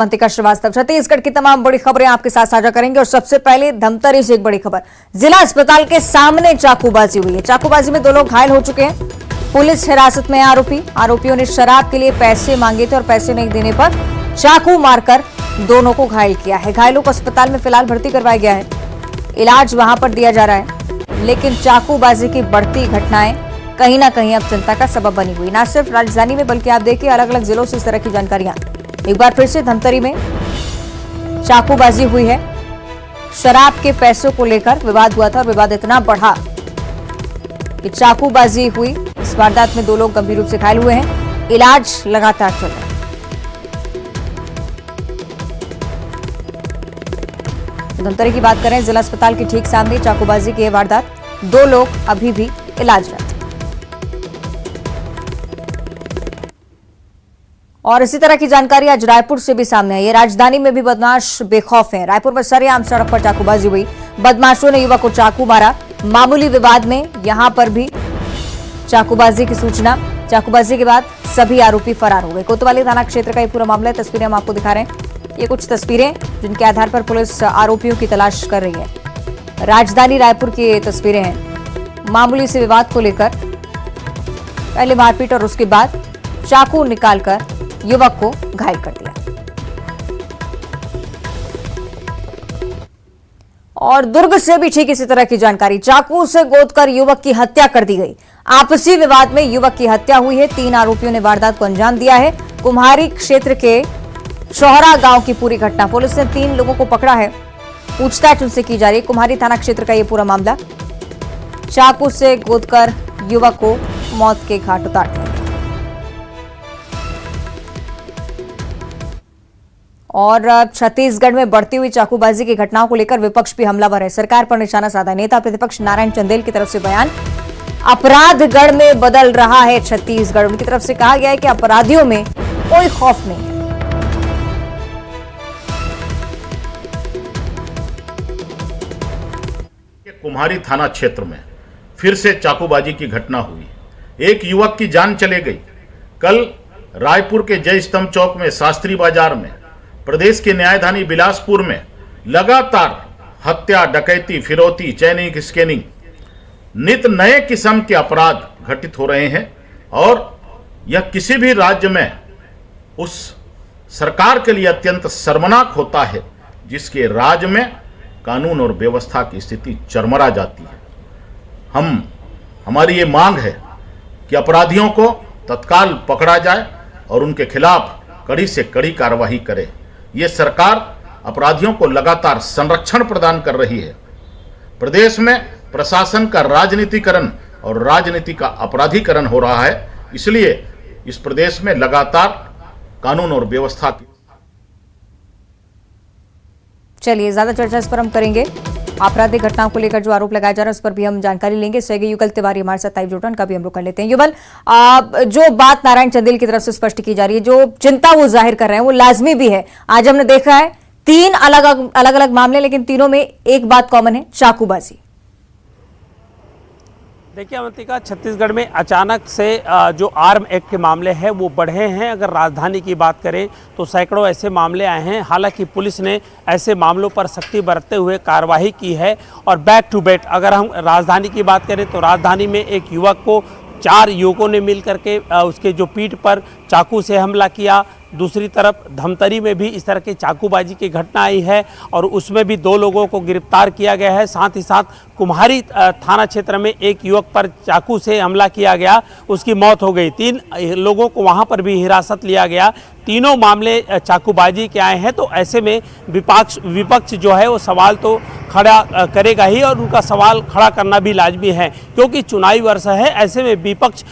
अवंतिका श्रीवास्तव, छत्तीसगढ़ की तमाम बड़ी खबरें आपके साथ साझा करेंगे। और सबसे पहले धमतरी से एक बड़ी खबर, जिला अस्पताल के सामने चाकूबाजी हुई है। चाकूबाजी में 2 लोग घायल हो चुके हैं। पुलिस हिरासत में आरोपियों ने शराब के लिए पैसे मांगे थे और पैसे नहीं देने पर चाकू मारकर दोनों को घायल किया है। घायलों को अस्पताल में फिलहाल भर्ती करवाया गया है, इलाज वहां पर दिया जा रहा है। लेकिन चाकूबाजी की बढ़ती घटनाएं कहीं ना कहीं अब चिंता का सबब बनी हुई। न सिर्फ राजधानी में बल्कि आप देखिए अलग अलग जिलों से इस तरह की जानकारियां। एक बार फिर से धमतरी में चाकूबाजी हुई है। शराब के पैसों को लेकर विवाद हुआ था और विवाद इतना बढ़ा कि चाकूबाजी हुई। इस वारदात में 2 लोग गंभीर रूप से घायल हुए हैं, इलाज लगातार चल रहा है। धमतरी की बात करें, जिला अस्पताल के ठीक सामने चाकूबाजी की वारदात, 2 लोग अभी भी इलाजरत। और इसी तरह की जानकारी आज रायपुर से भी सामने आई है। राजधानी में भी बदमाश बेखौफ हैं। रायपुर में सरेआम सड़क पर चाकूबाजी हुई, बदमाशों ने युवक को चाकू मारा। मामूली विवाद में यहां पर भी चाकूबाजी की सूचना। चाकूबाजी के बाद सभी आरोपी फरार हो गए। कोतवाली थाना क्षेत्र का ये पूरा मामला है। तस्वीरें हम आपको दिखा रहे हैं। ये कुछ तस्वीरें जिनके आधार पर पुलिस आरोपियों की तलाश कर रही है। राजधानी रायपुर की ये तस्वीरें हैं। मामूली से विवाद को लेकर पहले मारपीट और उसके बाद चाकू निकालकर युवक को घायल कर दिया। और दुर्ग से भी ठीक इसी तरह की जानकारी, चाकू से गोदकर युवक की हत्या कर दी गई। आपसी विवाद में युवक की हत्या हुई है। 3 आरोपियों ने वारदात को अंजाम दिया है। कुम्हारी क्षेत्र के शोहरा गांव की पूरी घटना, पुलिस ने 3 लोगों को पकड़ा है, पूछताछ उनसे की जा रही है। कुम्हारी थाना क्षेत्र का यह पूरा मामला, चाकू से गोदकर युवक को मौत के घाट उतार दिया। और छत्तीसगढ़ में बढ़ती हुई चाकूबाजी की घटनाओं को लेकर विपक्ष भी हमलावर है। सरकार पर निशाना साधा। नेता प्रतिपक्ष नारायण चंदेल की तरफ से बयान, अपराधगढ़ में बदल रहा है छत्तीसगढ़। उनकी तरफ से कहा गया है कि अपराधियों में कोई खौफ नहीं है। कुम्हारी थाना क्षेत्र में फिर से चाकूबाजी की घटना हुई। एक युवक की जान चले गई। कल रायपुर के जय स्तंभ चौक में, शास्त्री बाजार में, प्रदेश के न्यायधानी बिलासपुर में लगातार हत्या, डकैती, फिरौती, चैनिंग, स्कैनिंग, नित नए किस्म के अपराध घटित हो रहे हैं। और यह किसी भी राज्य में उस सरकार के लिए अत्यंत शर्मनाक होता है जिसके राज्य में कानून और व्यवस्था की स्थिति चरमरा जाती है। हमारी ये मांग है कि अपराधियों को तत्काल पकड़ा जाए और उनके खिलाफ कड़ी से कड़ी कार्रवाई करे। ये सरकार अपराधियों को लगातार संरक्षण प्रदान कर रही है। प्रदेश में प्रशासन का राजनीतिकरण और राजनीति का अपराधीकरण हो रहा है। इसलिए इस प्रदेश में लगातार कानून और व्यवस्था की। चलिए, ज्यादा चर्चा इस पर हम करेंगे। आपराधिक घटनाओं को लेकर जो आरोप लगाया जा रहा है उस पर भी हम जानकारी लेंगे। सहयोगी युगल तिवारी हमारे साथ लाइव जुड़ रहे हैं, उनका भी हम लोग कर लेते हैं। युगल, जो बात नारायण चंदेल की तरफ से स्पष्ट की जा रही है, जो चिंता वो जाहिर कर रहे हैं, वो लाजमी भी है। आज हमने देखा है 3 अलग अलग मामले, लेकिन तीनों में एक बात कॉमन है, चाकूबाजी। देखिए अवंतिका, छत्तीसगढ़ में अचानक से जो आर्म एक्ट के मामले हैं वो बढ़े हैं। अगर राजधानी की बात करें तो सैकड़ों ऐसे मामले आए हैं। हालांकि पुलिस ने ऐसे मामलों पर सख्ती बरतते हुए कार्रवाई की है। और बैक टू बैक अगर हम राजधानी की बात करें तो राजधानी में एक युवक को 4 युवकों ने मिल करके उसके जो पीठ पर चाकू से हमला किया। दूसरी तरफ धमतरी में भी इस तरह की चाकूबाजी की घटना आई है और उसमें भी 2 लोगों को गिरफ्तार किया गया है। साथ ही साथ कुम्हारी थाना क्षेत्र में एक युवक पर चाकू से हमला किया गया, उसकी मौत हो गई। 3 लोगों को वहां पर भी हिरासत लिया गया। तीनों मामले चाकूबाजी के आए हैं। तो ऐसे में विपक्ष जो है वो सवाल तो खड़ा करेगा ही, और उनका सवाल खड़ा करना भी लाजमी है क्योंकि चुनावी वर्ष है। ऐसे में विपक्ष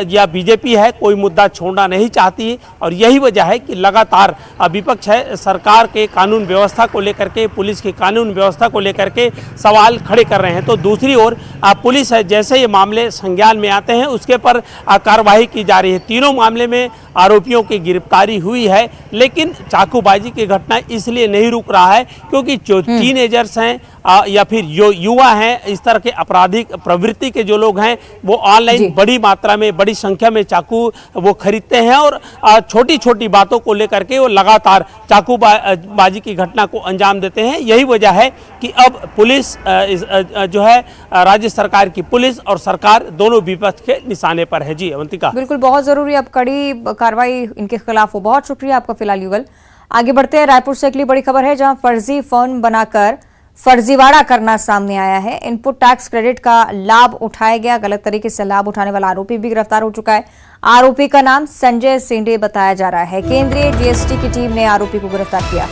या बीजेपी है कोई मुद्दा छोड़ना नहीं चाहती और यही वजह है कि लगातार विपक्ष है सरकार के कानून व्यवस्था को लेकर के, पुलिस की कानून व्यवस्था को लेकर के सवाल खड़े कर रहे हैं। तो दूसरी ओर पुलिस है जैसे ये मामले संज्ञान में आते हैं उसके पर कार्रवाई की जा रही है। तीनों मामले में आरोपियों की गिरफ्तारी हुई है, लेकिन चाकूबाजी की घटना इसलिए नहीं रुक रहा है क्योंकि जो टीनेजर्स हैं या फिर जो युवा हैं, इस तरह के आपराधिक प्रवृत्ति के जो लोग हैं, वो ऑनलाइन बड़ी मात्रा में, बड़ी संख्या में चाकू वो खरीदते हैं और छोटी छोटी बातों को लेकर के वो लगातार चाकूबाजी की घटना को अंजाम देते हैं। यही वजह है कि अब पुलिस जो है, राज्य सरकार की पुलिस और सरकार दोनों विपक्ष के निशाने पर है। जी अवंतिका, बिल्कुल, बहुत जरूरी अब कड़ी कार्रवाई इनके खिलाफ हो। बहुत शुक्रिया आपका फिलहाल युगल। आगे बढ़ते हैं, रायपुर से अगली बड़ी खबर है जहां फर्जी फॉर्म बनाकर फर्जीवाड़ा करना सामने आया है। इनपुट टैक्स क्रेडिट का लाभ उठाया गया, गलत तरीके से लाभ उठाने वाला आरोपी भी गिरफ्तार हो चुका है। आरोपी का नाम संजय सेंडे बताया जा रहा है। केंद्रीय जीएसटी की टीम ने आरोपी को गिरफ्तार किया।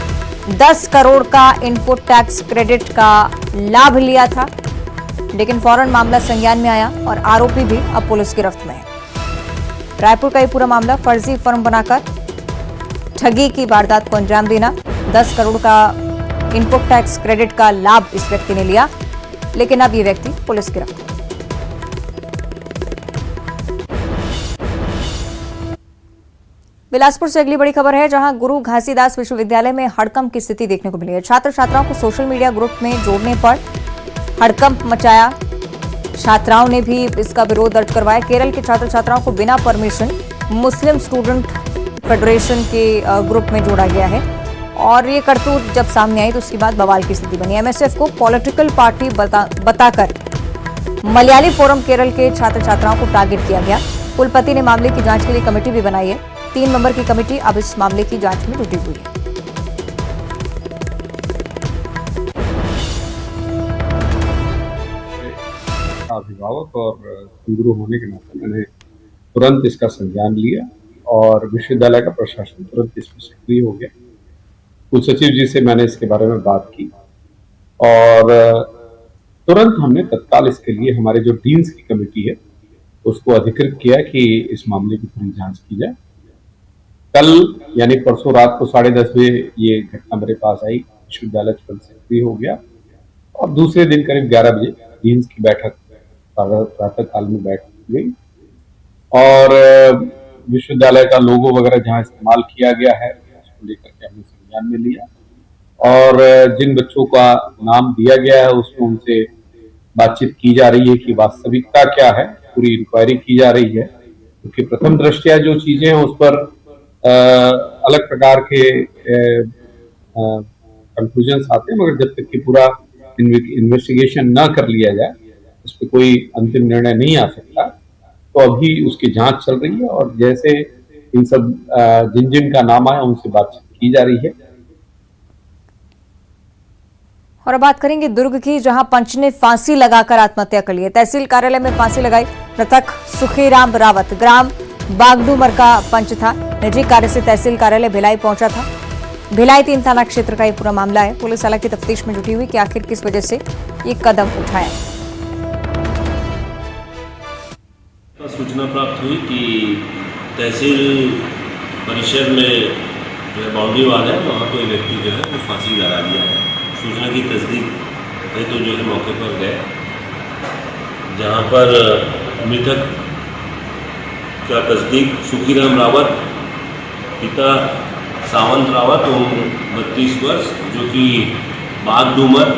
10 करोड़ का इनपुट टैक्स क्रेडिट का लाभ लिया था, लेकिन फौरन मामला संज्ञान में आया और आरोपी भी अब पुलिस गिरफ्त में है। रायपुर का ये पूरा मामला, फर्जी फर्म बनाकर ठगी की वारदात को अंजाम देना, 10 करोड़ का इनपुट टैक्स क्रेडिट का लाभ इस व्यक्ति ने लिया, लेकिन अब ये व्यक्ति पुलिस गिरफ्त है। बिलासपुर से अगली बड़ी खबर है जहां गुरु घासीदास विश्वविद्यालय में हड़कंप की स्थिति देखने को मिली है। छात्र छात्राओं को सोशल मीडिया ग्रुप में जोड़ने पर हड़कंप मचाया, छात्राओं ने भी इसका विरोध दर्ज करवाया। केरल के छात्र छात्राओं को बिना परमिशन मुस्लिम स्टूडेंट फेडरेशन के ग्रुप में जोड़ा गया है और ये करतूत जब सामने आई तो उसके बाद बवाल की स्थिति बनी। एमएसएफ को पॉलिटिकल पार्टी बताकर मलयाली फोरम केरल के छात्र छात्राओं को टारगेट किया गया। कुलपति ने मामले की जांच के लिए कमेटी भी बनाई है। 3 मेंबर की कमेटी अब इस मामले की जांच में जुटी हुई है। अभिभावक और कुलगुरु होने के नाते मैंने तुरंत इसका संज्ञान लिया और विश्वविद्यालय का प्रशासन तुरंत इसमें सक्रिय हो गया। कुलसचिव जी से मैंने इसके बारे में बात की और तुरंत हमने तत्काल इसके लिए हमारे जो डीन्स की कमेटी है उसको अधिकृत किया कि इस मामले की पूरी जांच की जाए। कल यानी परसों रात को 10:30 बजे ये घटना मेरे पास आई, विश्वविद्यालय तुरंत सक्रिय हो गया और दूसरे दिन करीब 11 बजे डीन्स की बैठक प्रातः काल में बैठ गई और विश्वविद्यालय का लोगो वगैरह जहां इस्तेमाल किया गया है उसको लेकर के हमने संज्ञान में लिया और जिन बच्चों का नाम दिया गया है उसमें उनसे बातचीत की जा रही है कि वास्तविकता क्या है, पूरी इंक्वायरी की जा रही है। क्योंकि प्रथम दृष्टया जो चीजें हैं उस पर अलग प्रकार के कंक्लूजन आते हैं, मगर जब तक कि पूरा इन्वेस्टिगेशन न कर लिया जाए उस पर कोई अंतिम निर्णय नहीं आ सकता। तो अभी उसकी जांच चल रही है और जैसे इन सब जिन जिन का नाम आया उनसे बातचीत की जा रही है। और अब बात करेंगे दुर्ग की, जहां पंच ने फांसी लगाकर आत्महत्या कर ली है। तहसील कार्यालय में फांसी लगाई मृतक सुखीराम रावत ग्राम बागडूमर का पंच था। निजी कार्य से तहसील कार्यालय भिलाई पहुंचा था। भिलाई 3 थाना क्षेत्र का ये पूरा मामला है। पुलिस हालांकि तफ्तीश में जुटी हुई कि आखिर किस वजह से ये कदम उठाया। सूचना प्राप्त हुई कि तहसील परिसर में जो बाउंड्री वाल है वहाँ कोई व्यक्ति जो है वो फांसी लगा दिया है। सूचना की तस्दीक है तो जो है मौके पर गए, जहाँ पर मृतक का तस्दीक सुखीराम रावत पिता सावंत रावत उम्र 32 वर्ष जो कि बागडूमर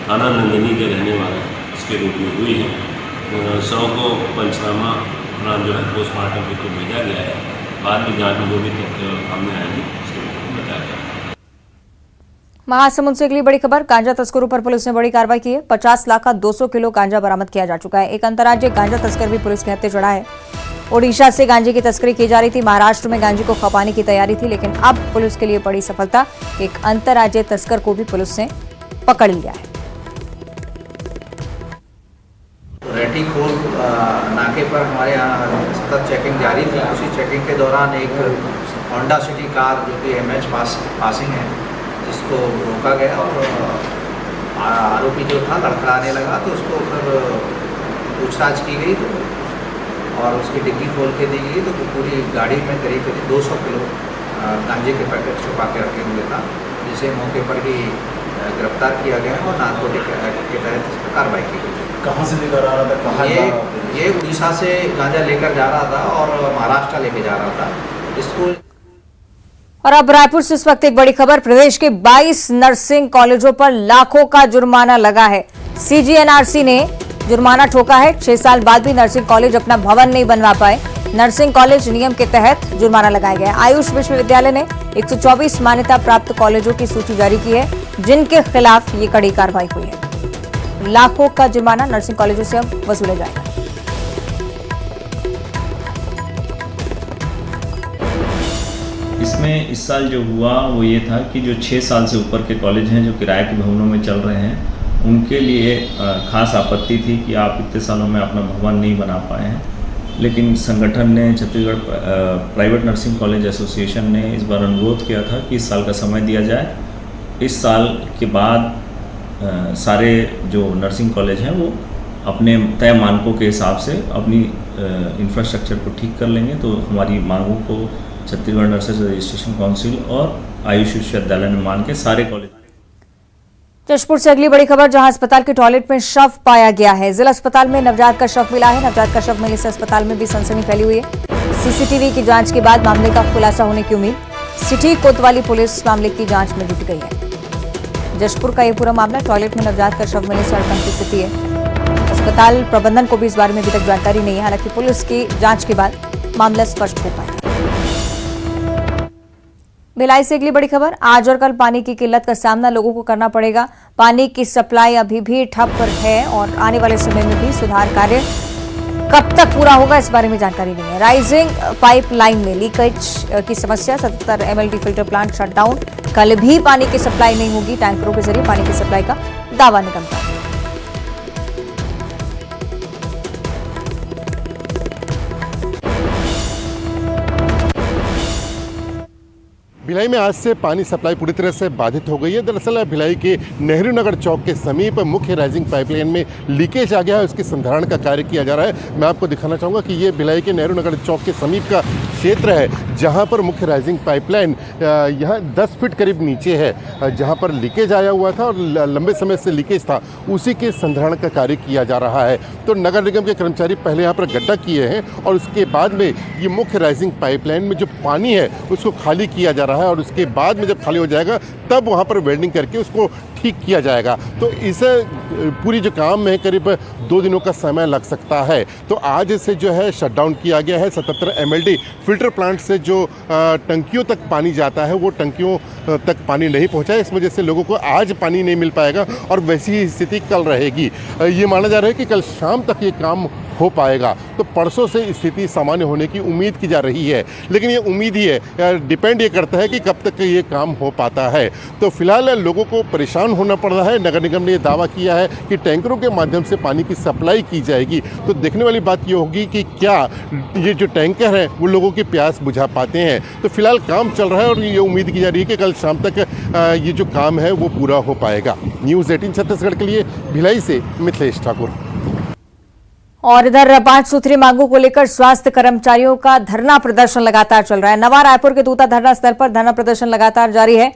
थाना नंदनी के रहने वाला है इसके रूप में हुई है। शव को पंचनामा उपरांत जो है पोस्टमार्टम के लिए भेजा गया है। बाद में जांच में जो भी तथ्य सामने आएंगे उसके बारे में बताया जाएगा। महासमुंद से अगली बड़ी खबर, गांजा तस्करों पर पुलिस ने बड़ी कार्रवाई की है। 50 लाख का 200 किलो गांजा बरामद किया जा चुका है। एक अंतर्राज्यीय गांजा तस्कर भी पुलिस के हत्थे चढ़ा है। ओडिशा से गांजे की तस्करी की जा रही थी। महाराष्ट्र में गांजे को खपाने की तैयारी थी, लेकिन अब पुलिस के लिए बड़ी सफलता, एक अंतर्राज्यीय तस्कर को भी पुलिस ने पकड़ लिया है। रेटी खोल नाके पर हमारे यहाँ सतत चेकिंग जारी थी। उसी चेकिंग के दौरान एक होंडा सिटी कार जो कि MH पासिंग है जिसको रोका गया और आरोपी जो था लड़खड़ाने लगा तो उसको फिर पूछताछ की गई तो और उसकी डिग्गी खोल के दी गई तो पूरी गाड़ी में करीब 200 किलो गांजे के पैकेट छुपा के रखे हुए था, जिसे मौके पर ही गिरफ्तार किया गया और नारकोटिक एक्ट के तहत इस पर कार्रवाई की गई। कहाँ से लेकर आ रहा था? ये उड़ीसा से गांजा लेकर जा रहा था और महाराष्ट्र लेके जा रहा था। इसको और अब रायपुर से इस वक्त एक बड़ी खबर। प्रदेश के 22 नर्सिंग कॉलेजों पर लाखों का जुर्माना लगा है। सीजीएनआरसी ने जुर्माना ठोका है। 6 साल बाद भी नर्सिंग कॉलेज अपना भवन नहीं बनवा पाए। नर्सिंग कॉलेज नियम के तहत जुर्माना लगाया गया है। आयुष विश्वविद्यालय ने 124 मान्यता प्राप्त कॉलेजों की सूची जारी की है, जिनके खिलाफ ये कड़ी कार्रवाई हुई है। लाखों का जुर्माना नर्सिंग कॉलेजों से अब वसूला जाएगा। इसमें इस साल जो हुआ वो ये था कि जो 6 साल से ऊपर के कॉलेज हैं जो किराए के भवनों में चल रहे हैं, उनके लिए खास आपत्ति थी कि आप इतने सालों में अपना भवन नहीं बना पाए हैं। लेकिन संगठन ने, Chhattisgarh private nursing college association ने इस बार अनुरोध किया था कि इस साल का समय दिया जाए। इस साल के बाद सारे जो नर्सिंग कॉलेज हैं वो अपने तय मानकों के हिसाब से अपनी इंफ्रास्ट्रक्चर को ठीक कर लेंगे, तो हमारी मांगों को छत्तीसगढ़ नर्सेज रजिस्ट्रेशन काउंसिल और आयुष विश्वविद्यालय ने मान के सारे कॉलेज। जशपुर से अगली बड़ी खबर, जहां अस्पताल के टॉयलेट में शव पाया गया है। जिला अस्पताल में नवजात का शव मिला है। नवजात का शव मिलने से अस्पताल में भी सनसनी फैली हुई है। सीसीटीवी की जांच के बाद मामले का खुलासा होने की उम्मीद। सिटी कोतवाली पुलिस मामले की जांच में जुट गई है। जशपुर का यह पूरा मामला, टॉयलेट में नवजात का शव मिलने से हड़कंप की स्थिति है। अस्पताल प्रबंधन को भी इस बारे में अभी तक जानकारी नहीं है। हालांकि पुलिस की जांच के बाद मामला स्पष्ट हो पाएगा। भिलाई से अगली बड़ी खबर, आज और कल पानी की किल्लत का सामना लोगों को करना पड़ेगा। पानी की सप्लाई अभी भी ठप पर है और आने वाले समय में भी सुधार कार्य कब तक पूरा होगा, इस बारे में जानकारी नहीं है। राइजिंग पाइपलाइन में लीकेज की समस्या, 77 MLD फिल्टर प्लांट शटडाउन। कल भी पानी की सप्लाई नहीं होगी। टैंकरों के जरिए पानी की सप्लाई का दावा निगम का। भिलाई में आज से पानी सप्लाई पूरी तरह से बाधित हो गई है। दरअसल भिलाई के नेहरू नगर चौक के समीप मुख्य राइजिंग पाइपलाइन में लीकेज आ गया है, उसकी संधारण का कार्य किया जा रहा है। मैं आपको दिखाना चाहूँगा कि ये भिलाई के नेहरू नगर चौक के समीप का क्षेत्र है, जहाँ पर मुख्य राइजिंग पाइपलाइन यहाँ 10 फीट करीब नीचे है, जहाँ पर लीकेज आया हुआ था और लंबे समय से लीकेज था, उसी के संधारण का कार्य किया जा रहा है। तो नगर निगम के कर्मचारी पहले यहाँ पर गड्ढा किए हैं और उसके बाद में ये मुख्य राइजिंग पाइपलाइन में जो पानी है उसको खाली किया जा रहा है और उसके बाद में जब खाली हो जाएगा तब वहाँ पर वेल्डिंग करके उसको ठीक किया जाएगा। तो इस पूरी जो काम में करीब 2 दिनों का समय लग सकता है। तो आज से जो है शटडाउन किया गया है। 77 MLD फिल्टर प्लांट से जो टंकियों तक पानी जाता है वो टंकियों तक पानी नहीं पहुंचा है। इस वजह से लोगों को आज पानी नहीं मिल पाएगा और वैसी ही स्थिति कल रहेगी। ये माना जा रहा है कि कल शाम तक ये काम हो पाएगा, तो परसों से स्थिति सामान्य होने की उम्मीद की जा रही है। लेकिन ये उम्मीद ही है, डिपेंड ये करता है कि कब तक ये काम हो पाता है। तो फिलहाल लोगों को परेशान होना पड़ रहा है। नगर निगम ने ये दावा किया है कि टैंकरों के माध्यम से पानी की सप्लाई की जाएगी। तो देखने वाली बात ये होगी कि क्या ये जो टैंकर हैं वो लोगों की प्यास बुझा पाते हैं। तो फिलहाल काम चल रहा है और ये उम्मीद की जा रही है कि कल शाम तक ये जो काम है वो पूरा हो पाएगा। न्यूज़ 18 छत्तीसगढ़ के लिए भिलाई से मिथिलेश ठाकुर। और इधर 5 सूत्री मांगों को लेकर स्वास्थ्य कर्मचारियों का धरना प्रदर्शन लगातार चल रहा है। नवा रायपुर के दूता धरना स्थल पर धरना प्रदर्शन लगातार जारी है।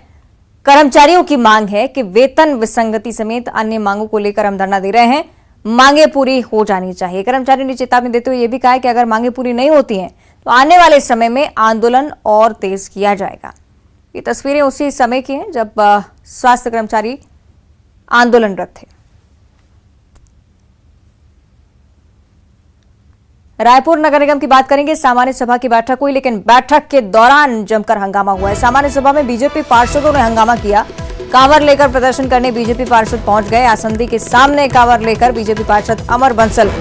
कर्मचारियों की मांग है कि वेतन विसंगति समेत अन्य मांगों को लेकर हम धरना दे रहे हैं, मांगे पूरी हो जानी चाहिए। कर्मचारी ने चेतावनी देते हुए यह भी कहा है कि अगर मांगे पूरी नहीं होती हैं तो आने वाले समय में आंदोलन और तेज किया जाएगा। ये तस्वीरें उसी समय की हैं जब स्वास्थ्य कर्मचारी आंदोलनरत थे। रायपुर नगर निगम की बात करेंगे। सामान्य सभा की बैठक हुई, लेकिन बैठक के दौरान जमकर हंगामा हुआ है। सामान्य सभा में बीजेपी पार्षदों ने हंगामा किया। कांवर लेकर प्रदर्शन करने बीजेपी पार्षद पहुंच गए। आसंदी के सामने कांवर लेकर बीजेपी पार्षद अमर बंसल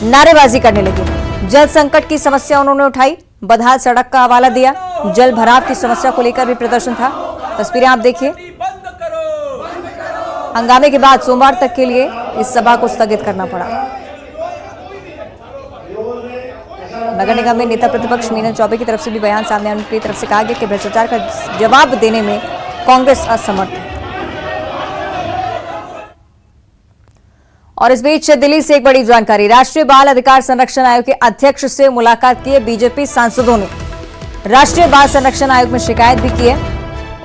नारेबाजी करने लगे। जल संकट की समस्या उन्होंने उठाई, बदहाल सड़क का हवाला दिया। जल भराव की समस्या को लेकर भी प्रदर्शन था। तस्वीरें आप देखिए। हंगामे के बाद सोमवार तक के लिए इस सभा को स्थगित करना पड़ा। नगर निगम में नेता प्रतिपक्ष मीनल चौबे की तरफ से भी बयान सामने आने की तरफ से कहा गया कि भ्रष्टाचार का जवाब देने में कांग्रेस असमर्थ है। और इस बीच दिल्ली से एक बड़ी जानकारी, राष्ट्रीय बाल अधिकार संरक्षण आयोग के अध्यक्ष से मुलाकात की है बीजेपी सांसदों ने। राष्ट्रीय बाल संरक्षण आयोग में शिकायत भी की है।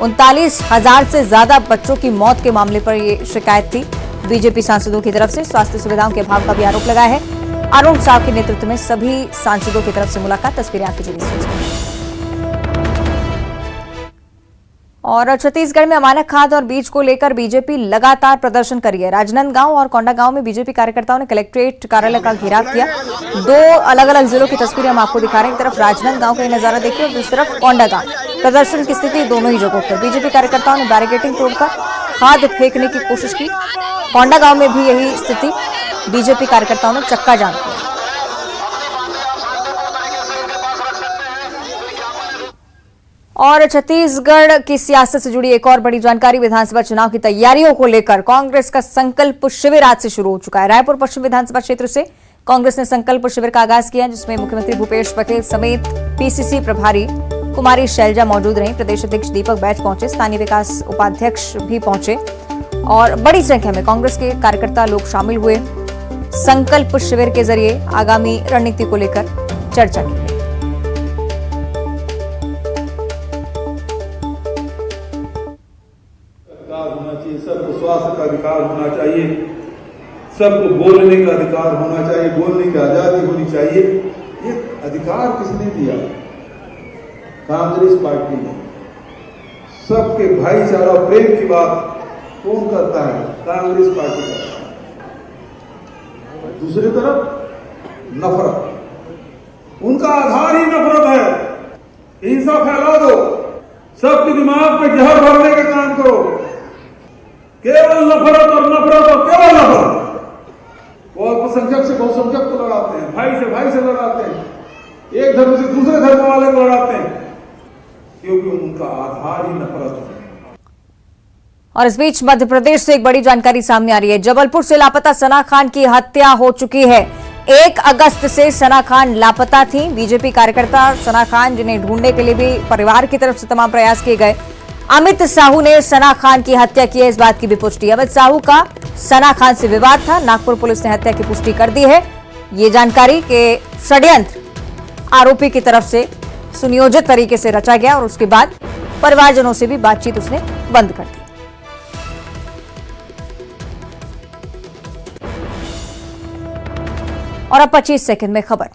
39,000 से ज्यादा बच्चों की मौत के मामले पर यह शिकायत थी बीजेपी सांसदों की तरफ से। स्वास्थ्य सुविधाओं के अभाव का भी आरोप लगाया है। अरुण साव के नेतृत्व में सभी सांसदों की तरफ से मुलाकात। तस्वीरें आपके जरिए। और छत्तीसगढ़ में अमानक खाद और बीज को लेकर बीजेपी लगातार प्रदर्शन करी है। राजनांदगांव और कोंडागांव में बीजेपी कार्यकर्ताओं ने कलेक्ट्रेट कार्यालय का घेराव किया। दो अलग अलग जिलों की तस्वीरें हम आपको दिखा रहे हैं। एक तरफ राजनांदगांव का ये नजारा देखिए और दूसरी तरफ कोंडागांव। प्रदर्शन की स्थिति दोनों ही जगहों पर। बीजेपी कार्यकर्ताओं ने बैरिकेडिंग तोड़कर खाद फेंकने की कोशिश की। कोंडागांव में भी यही स्थिति, बीजेपी कार्यकर्ताओं ने चक्का जाम किया। और छत्तीसगढ़ की सियासत से जुड़ी एक और बड़ी जानकारी, विधानसभा चुनाव की तैयारियों को लेकर कांग्रेस का संकल्प शिविर आज से शुरू हो चुका है। रायपुर पश्चिम विधानसभा क्षेत्र से कांग्रेस ने संकल्प शिविर का आगाज किया, जिसमें मुख्यमंत्री भूपेश बघेल समेत पीसीसी प्रभारी कुमारी शैलजा मौजूद रहीं। प्रदेश अध्यक्ष दीपक बैज पहुंचे, स्थानीय विकास उपाध्यक्ष भी पहुंचे और बड़ी संख्या में कांग्रेस के कार्यकर्ता लोग शामिल हुए। संकल्प शिविर के जरिए आगामी रणनीति को लेकर चर्चा की। होना चाहिए, सबको स्वास्थ्य का अधिकार होना चाहिए, सबको बोलने का अधिकार होना चाहिए, बोलने की आजादी होनी चाहिए। ये अधिकार किसने दिया? कांग्रेस पार्टी ने। सबके भाईचारा प्रेम की बात कौन करता है? कांग्रेस पार्टी करता है। दूसरी तरफ नफरत, उनका आधार ही नफरत है। हिंसा फैला दो, सबके दिमाग पे जहर भरने का काम करो। केवल नफरत और नफरत और केवल नफरत। वो अल्पसंख्यक से बहुसंख्यक को लड़ाते हैं, भाई से लड़ाते हैं, एक धर्म से दूसरे धर्म वाले को लड़ाते हैं, क्योंकि उनका आधार ही नफरत है। और इस बीच मध्य प्रदेश से एक बड़ी जानकारी सामने आ रही है। जबलपुर से लापता सना खान की हत्या हो चुकी है। 1 अगस्त से सना खान लापता थी। बीजेपी कार्यकर्ता सना खान, जिन्हें ढूंढने के लिए भी परिवार की तरफ से तमाम प्रयास किए गए। अमित साहू ने सना खान की हत्या की है, इस बात की भी पुष्टि। अमित साहू का सना खान से विवाद था। नागपुर पुलिस ने हत्या की पुष्टि कर दी है। ये जानकारी के षड्यंत्र आरोपी की तरफ से सुनियोजित तरीके से रचा गया और उसके बाद परिवारजनों से भी बातचीत उसने बंद कर दी। और अब 25 सेकंड में खबर।